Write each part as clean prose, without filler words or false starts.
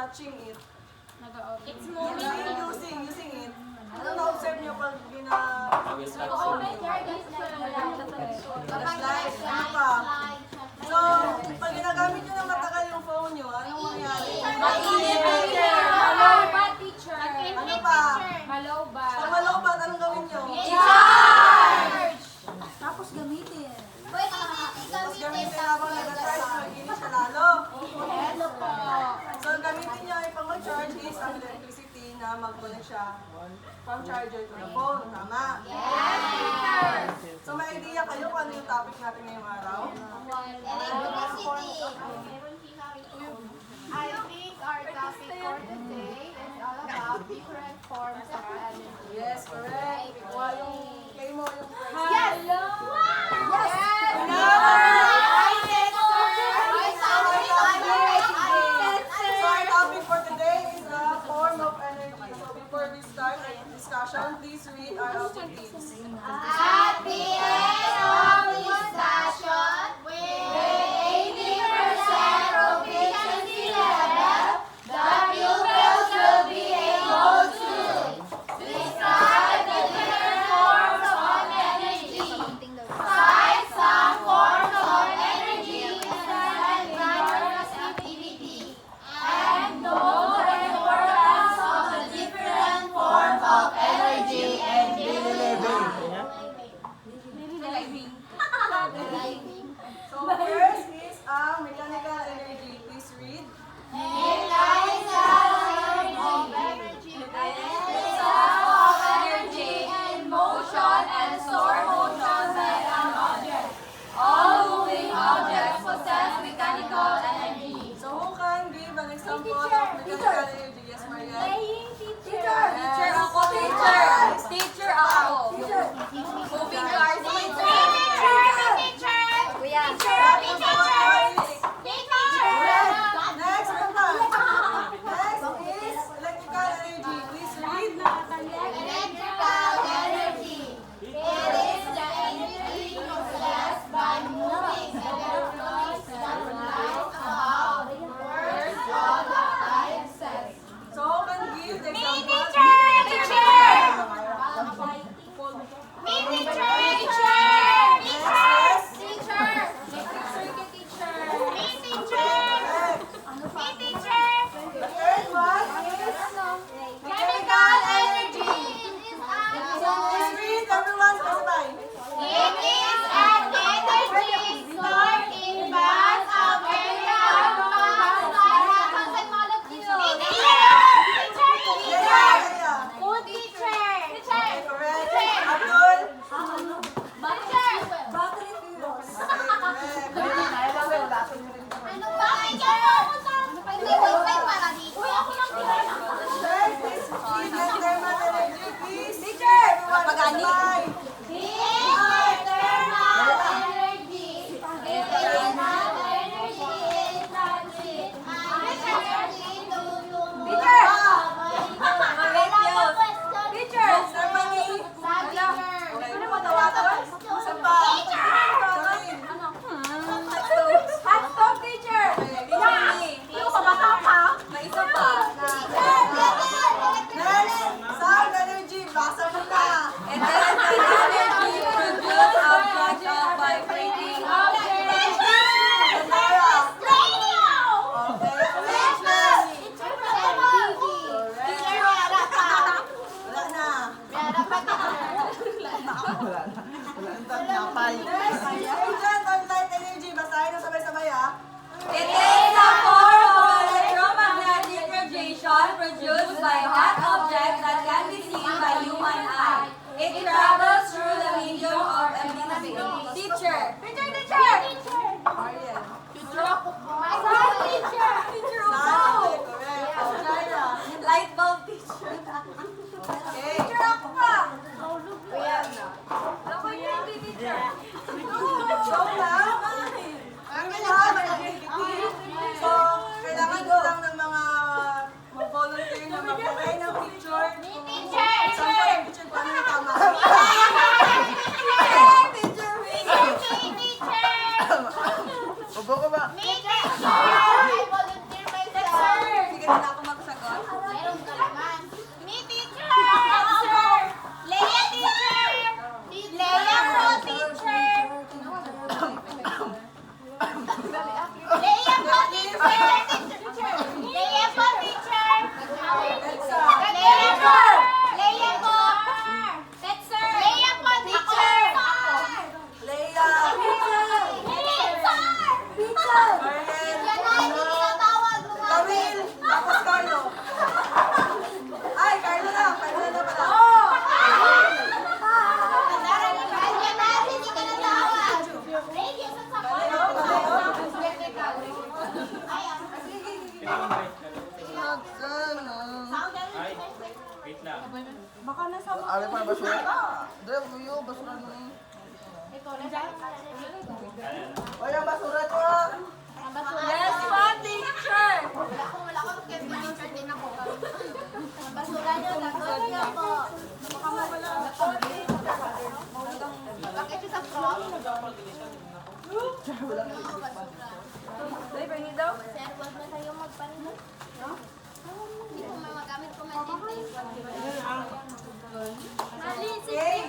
touching it. It's moving. Using it. Ano na-observe niyo pag gina-open niyo? Flashlight. Ano pa? So, pag ginagamit niyo ng matagal yung phone niyo, anong mangyari? Malobat, teacher. Ano pa? Malobat. Pag malobat, anong gawin niyo? Charge! Tapos gamitin. Tapos gamitin habang nag-charge, mag-inis siya lalo. So, gamitin niya ay pang mag-charge is ang electricity na mag-connect siya from charger to the phone. Tama? Yes! So, may idea kayo kung ano yung topic natin ngayong araw? I think our topic for today is all about different forms of energy. Yes, correct. Kuha yung kayo mo yung first. Hello! So, our topic for today is a form of energy. So, before we start our discussion, please read our objectives. At the end of discussion, with 80% proficiency level, the pupils will be able to describe the different forms of energy, cite some forms of energy and diverse activity, and know the importance of the different forms of energy and daily living. So, first is mechanical energy. Please read. Energy in motion and stored motion by an object. All moving objects possess mechanical energy. So, who can give an example of mechanical energy? Yes, Marian? Teacher ako, teacher. Teacher ako. Moving cars. Next, ano pa? Next is electrical energy. Please read. Electrical energy. It is the energy possessed by moving electrons that light about the world of appliances. Ay, wait lang. Baka nasa mga... Ari pa basura. Dre, uyo basura ni. Wala basura to. Yes, po, teacher. Wala ko mag-teacher din ako. Basura niyo, lagot niyo po. Bakit siya sa prom? Dahil, pahingin daw? Sir, huwag na tayo magpanit. Hindi ko magamit ko man-tint. Okay.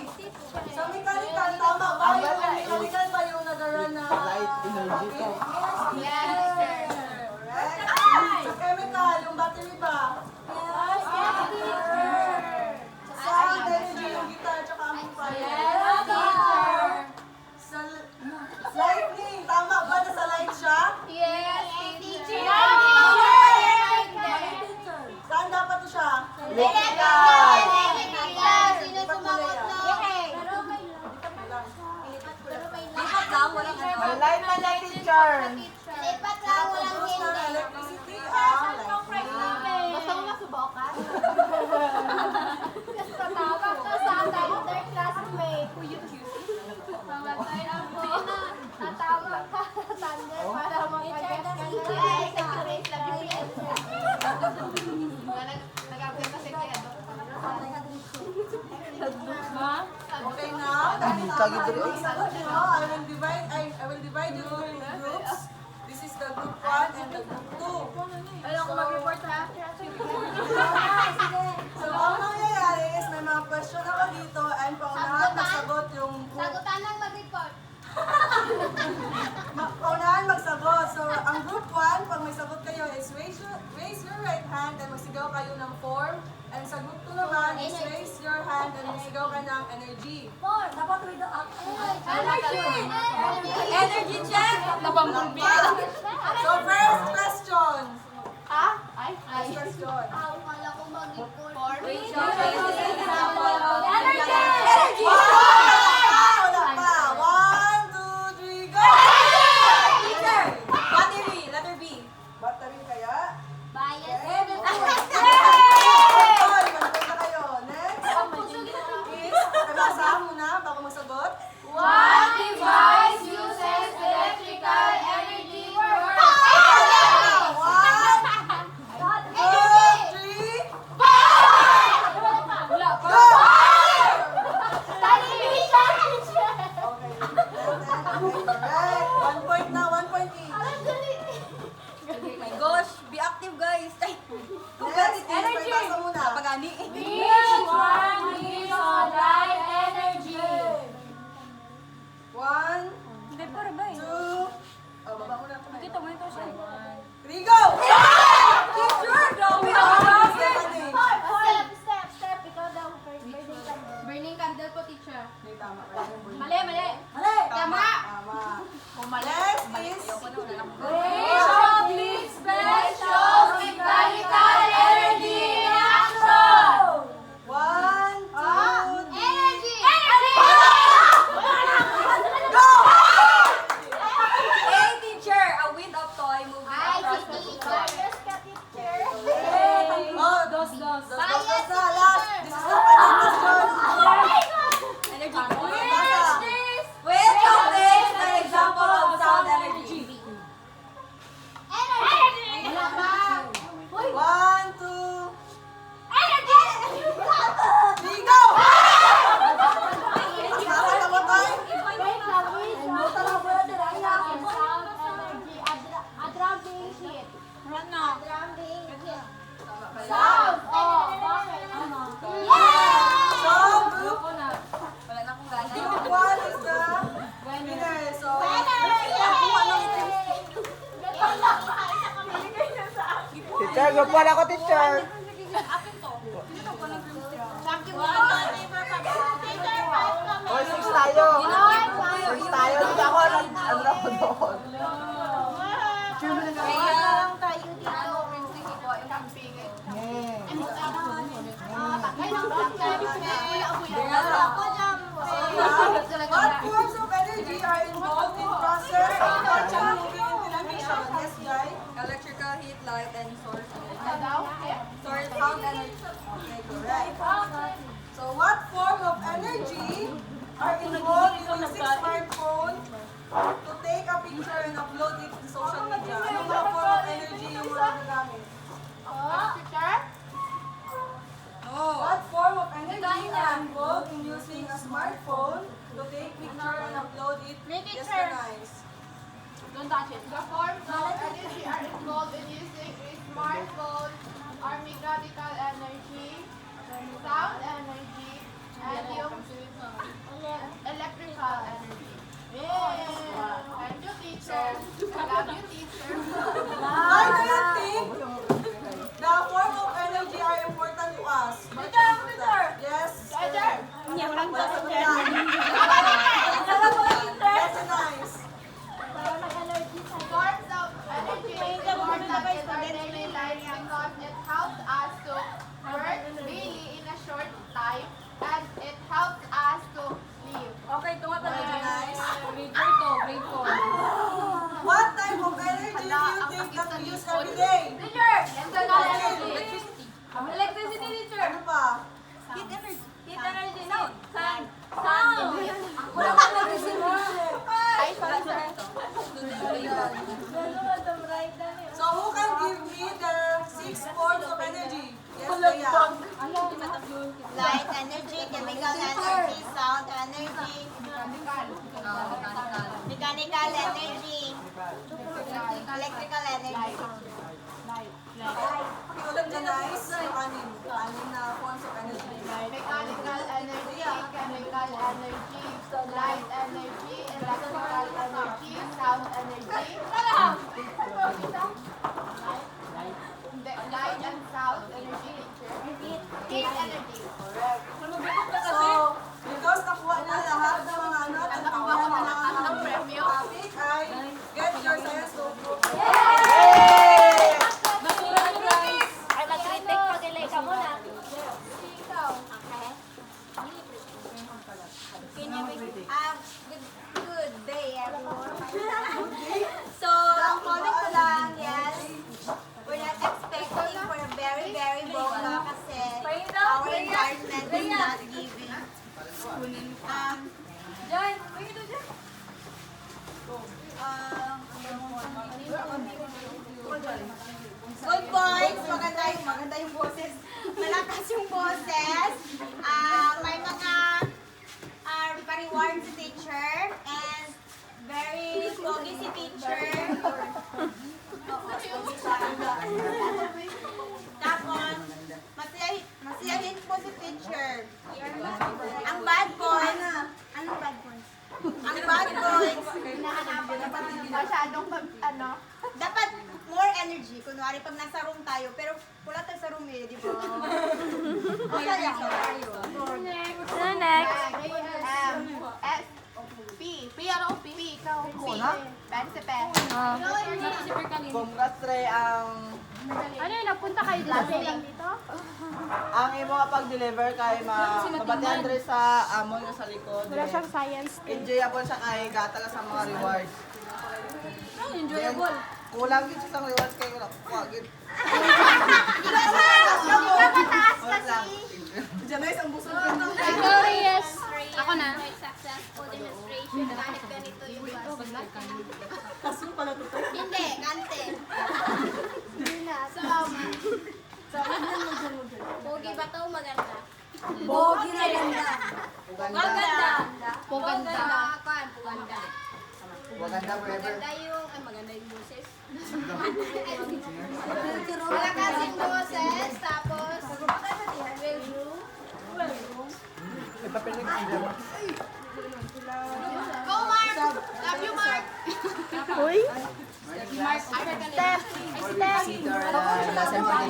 Sa mechanical, tama ba? Yung mechanical ba yung nagaran na... Light energy to. Yes, sir. Correct. Sa chemical, yung battery ba? Yes, teacher. Sa energy, yung guitar, tsaka amplifier. Yes, teacher. Sa lightning, tama ba na sa light siya? Yes, teacher. Saan dapat to siya? Electrical. Sino sumagot na? Lipat lang, walang ano. May light man na teacher. Lipat lang, walang Tapos na hindi. electricity, lightning. Gusto mo masubukan? Kasama ka sa other classmate. Pamatay ako. Tatawa ka sa thunder para makagas ka na. Ay, nag-race lang yung answer. Nag-update kasi kaya doon. Okay now, dahil tama Kagidri. yung sagot nyo, I will divide you into two groups. This is the group 1 and the group 2. Ayaw ko mag-report ha. So, ang nangyayari is may mga question ako dito and paunahan magsagot yung group. Sagutan lang mag-report. Paunahan magsagot. So, ang group 1, pag may sagot kayo is raise your right hand and magsigaw kayo ng form. And sa group 2 naman is raise your hand and magsigaw ka ng energy. Dapat with the Energy! energy check. So, first question. Ha? Ay, First question. Wala ko mag-report. Energy! Wala pa. 1, 2, 3, go! Teacher! Battery, letter B. Battery kaya? Bias. Hoy, manipod na kayo. Next is, nabasa muna bago magsagot. What device uses electrical energy for... 1, 2, 3, Wala pa. go! Television! Okay, correct. 1 point na, 1 point each. My gosh, be active guys. Ay, Next is, may basa muna. pagani. Which one gives light energy? 1, Hindi, para ba 2, oh, baba muna. Dito, monitor siya. 3, go! Teacher, grabe Step. Ikaw daw. Burning candle po, teacher. Hindi, tama kayo. Mali. Tama. Next is, Rachel, please best shows mechanical energy in action. 1, 2, Energy! go! Hey teacher, a wind of toy moving Ay, across si the teacher. floor. Yes, ka, teacher. Oh, Dos. Dos na. Last. This is the final question. Energy. Which Which of these is an example of sound energy? Energy! Wala pa. 1, 2, Energy! 3, go! Nakakatawa tayo. Wait lang, wait lang. Sound energy. A drum being hit. A drum being hit. Sound! Oh, bakit? So, group Wala na akong gana. group 1 is the winner. So, Teacher, group 1 ako teacher. Oy, 6 tayo. 6 tayo. Hindi ako ano na ako doon. what forms of energy are involved in process of moving in television? Yes, guys. Electrical heat, light, and source energy. Source Sound energy. Okay, correct. So what form of energy are involved in using smartphone to take a picture and upload it to social media? Anong mga form of energy yung mga nagamit? No. What form of energy are involved in using a smartphone to take picture and upload it? Yes, guys. Don't touch it. The forms of energy are involved in using a smartphone are mechanical energy, sound energy, and yung electrical energy. And you teacher. I love you teacher. Why do you think the form of energy are important to us? Yes. Wala sa yan. That's nice. Forms of energy is important in our daily life because it helps us to work really in a short time and it helps us to live. Okay, tunga talaga guys. Grade 4. What type of energy do you think that we use every day? Teacher! Electrical energy. Electricity teacher. Ano pa? Heat energy. Sound. So who can give me the 6 forms of energy? Yes, Leia. Light energy, chemical energy, sound energy, mechanical energy, electrical energy. Pakiulit na guys. Anim na forms of energy. Mechanical energy, chemical energy, light energy, electrical energy, sound energy. Light and sound energy. Heat energy. So, because nakuha na lahat ng mga ano at nakuha na lahat ng premyo. topic ay get your science notebook. Ay, mag-critic pa delay ka muna. Good day, everyone. So, ang comment ko lang, yes, we're not expecting for a very, very bomba kasi our environment is not giving. Good boys, maganda yung boses. Malakas yung boses. May mga pa-reward si teacher and very pogi si teacher. Tapos, masiyahin po si teacher. Ang bad boys, anong bad boys? Ang bad boys, Masyadong dapat more energy. Kunwari, pag nasa room tayo, pero wala tayo sa room eh, di ba? Masaya tayo. S. P. P. Ano? P. Ikaw. P. Pen si Pen. Congrats, Trey, ang Napunta kayo dito? ang imo pag-deliver kay mabatihan Dre sa amo nga sa likod. Wala siyang science. Enjoyable siya kay gatala sa mga rewards. Enjoyable. Kulang gid sa rewards kay wala kuha gid. Mataas kasi. Diyan guys, ang busog ko ng Glorious. Ako na. Successful demonstration. Kahit ganito yung kaso pala to. Hindi, kante. Pogi ba to? Maganda. Bogi na ganda. Maganda. Puganda. Puganda. Maganda forever. Maganda yung boses. Malakas yung boses. Tapos, well room. Go, Mark! Love you, Mark!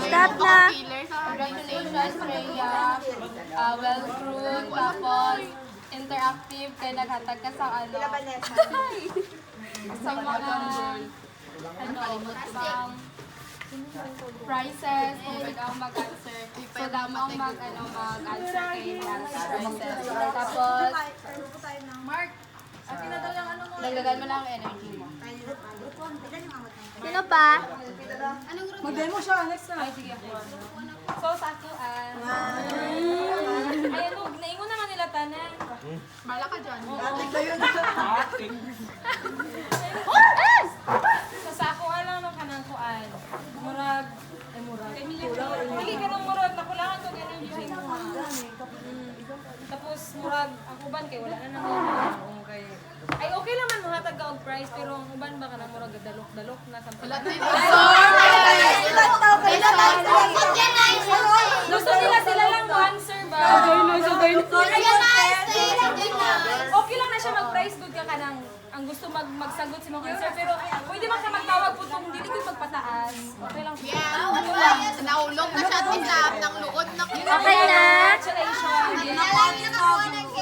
Step na! Congratulations, Rhea. Well-proved, tapos interactive, kaya naghatag ka sa sa mga prizes, kung ikaw mag-answer. So, damo ang mag-answer kay prizes. Tapos, Mark, dagdagan mo lang ang energy mo. Sino pa? Mag-demo siya, next na. So, sa ako, ayan o, naingon naman nila tanan. Bala ka dyan. So, sa ako, alam mo kanang kuan. Murag, Dili ka nang murag, nakulangan ko ganun yung mo ha. Tapos, murag, ang uban kay wala na naman. Ay, okay lang man mahatag ka og price, pero ang uban ba ka na murag dalok-dalok na sa Gusto nila sila lang mo answer ba? Okay lang na siya mag-price good ka kanang ang gusto magsagot si mga answer pero pwede man ka magtawag po kung dili ko magpataas. Okay lang. Naulog na siya at isap ng luod na Okay na. Congratulations.